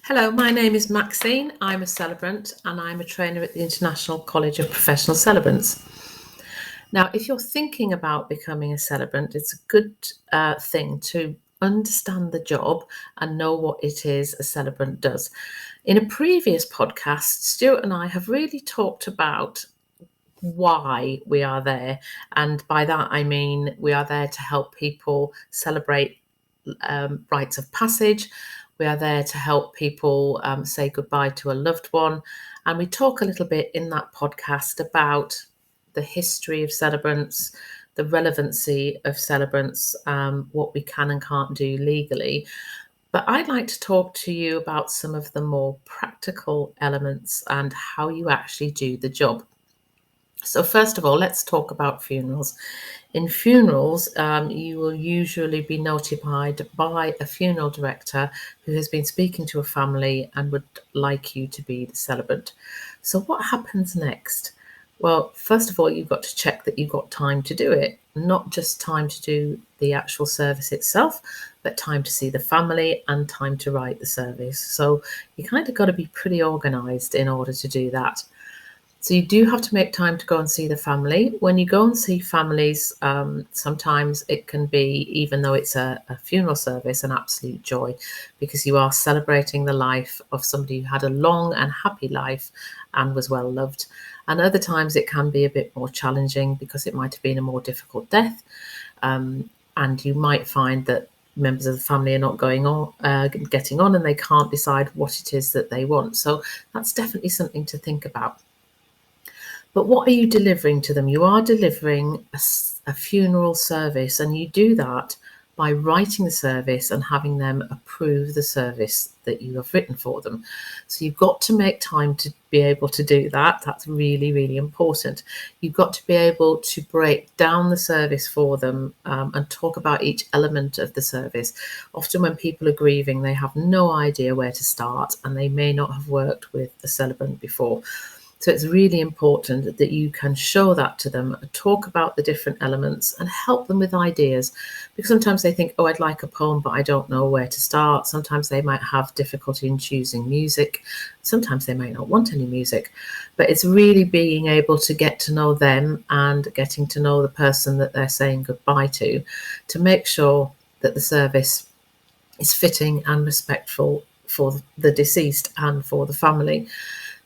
Hello, my name is Maxine. I'm a celebrant and I'm a trainer at the International College of Professional Celebrants. Now, if you're thinking about becoming a celebrant, it's a good thing to understand the job and know what it is a celebrant does. In a previous podcast, Stuart and I have really talked about why we are there. And by that, I mean we are there to help people celebrate rites of passage. We are there to help people say goodbye to a loved one. And we talk a little bit in that podcast about the history of celebrants, the relevancy of celebrants, what we can and can't do legally. But I'd like to talk to you about some of the more practical elements and how you actually do the job. So first of all, let's talk about funerals. In funerals, you will usually be notified by a funeral director who has been speaking to a family and would like you to be the celebrant. So what happens next? Well, first of all, you've got to check that you've got time to do it, not just time to do the actual service itself, but time to see the family and time to write the service. So you kind of got to be pretty organised in order to do that. So you do have to make time to go and see the family. When you go and see families, sometimes it can be, even though it's a funeral service, an absolute joy because you are celebrating the life of somebody who had a long and happy life and was well loved. And other times it can be a bit more challenging because it might have been a more difficult death. And you might find that members of the family are not getting on and they can't decide what it is that they want. So that's definitely something to think about. But what are you delivering to them? You are delivering a funeral service, and you do that by writing the service and having them approve the service that you have written for them. So you've got to make time to be able to do that. That's really, really important. You've got to be able to break down the service for them and talk about each element of the service. Often when people are grieving, they have no idea where to start and they may not have worked with a celebrant before. So it's really important that you can show that to them, talk about the different elements and help them with ideas. Because sometimes they think, oh, I'd like a poem, but I don't know where to start. Sometimes they might have difficulty in choosing music. Sometimes they might not want any music. But it's really being able to get to know them and getting to know the person that they're saying goodbye to make sure that the service is fitting and respectful for the deceased and for the family.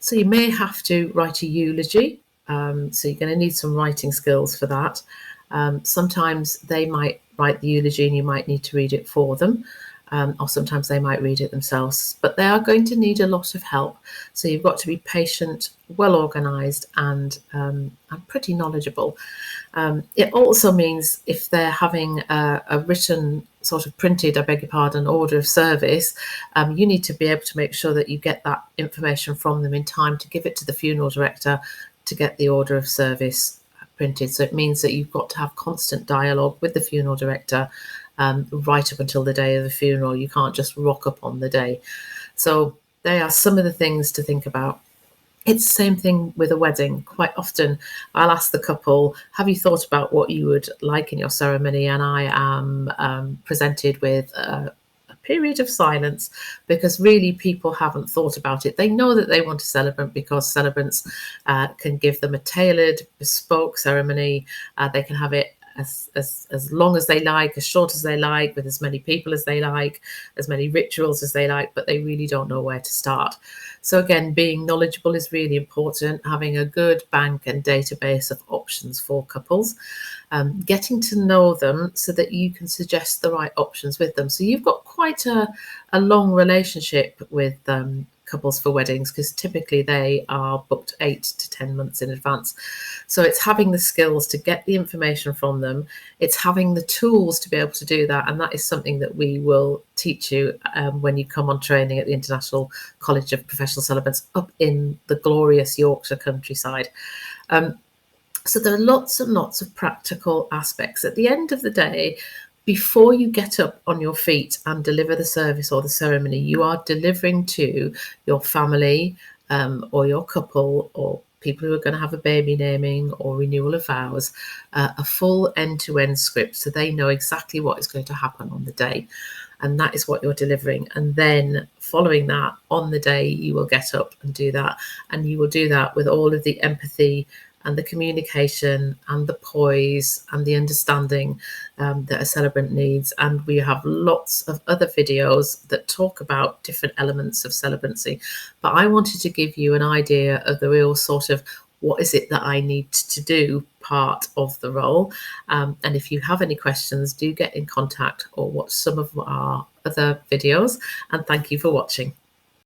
So you may have to write a eulogy. So you're going to need some writing skills for that. Sometimes they might write the eulogy and you might need to read it for them. Or sometimes they might read it themselves. But they are going to need a lot of help. So you've got to be patient, well organised and pretty knowledgeable. It also means if they're having a written sort of printed, I beg your pardon, order of service, you need to be able to make sure that you get that information from them in time to give it to the funeral director to get the order of service printed. So it means that you've got to have constant dialogue with the funeral director right up until the day of the funeral. You can't just rock up on the day. So they are some of the things to think about. It's the same thing with a wedding. Quite often I'll ask the couple, have you thought about what you would like in your ceremony? And I am presented with a period of silence because really people haven't thought about it. They know that they want a celebrant because celebrants can give them a tailored, bespoke ceremony. They can have it as long as they like, as short as they like, with as many people as they like, as many rituals as they like, but they really don't know where to start. So again, being knowledgeable is really important, having a good bank and database of options for couples, getting to know them so that you can suggest the right options with them. So you've got quite a long relationship with couples for weddings because typically they are booked 8 to 10 months in advance. So it's having the skills to get the information from them. It's having the tools to be able to do that. And that is something that we will teach you when you come on training at the International College of Professional Celebrants up in the glorious Yorkshire countryside. So there are lots and lots of practical aspects. At the end of the day, before you get up on your feet and deliver the service or the ceremony, you are delivering to your family or your couple or people who are going to have a baby naming or renewal of vows, a full end-to-end script so they know exactly what is going to happen on the day. and that is what you're delivering. And then following that, on the day, you will get up and do that, and you will do that with all of the empathy and the communication and the poise and the understanding that a celebrant needs. And we have lots of other videos that talk about different elements of celebrancy, but I wanted to give you an idea of the real sort of what is it that I need to do part of the role. And if you have any questions, do get in contact or watch some of our other videos, and thank you for watching.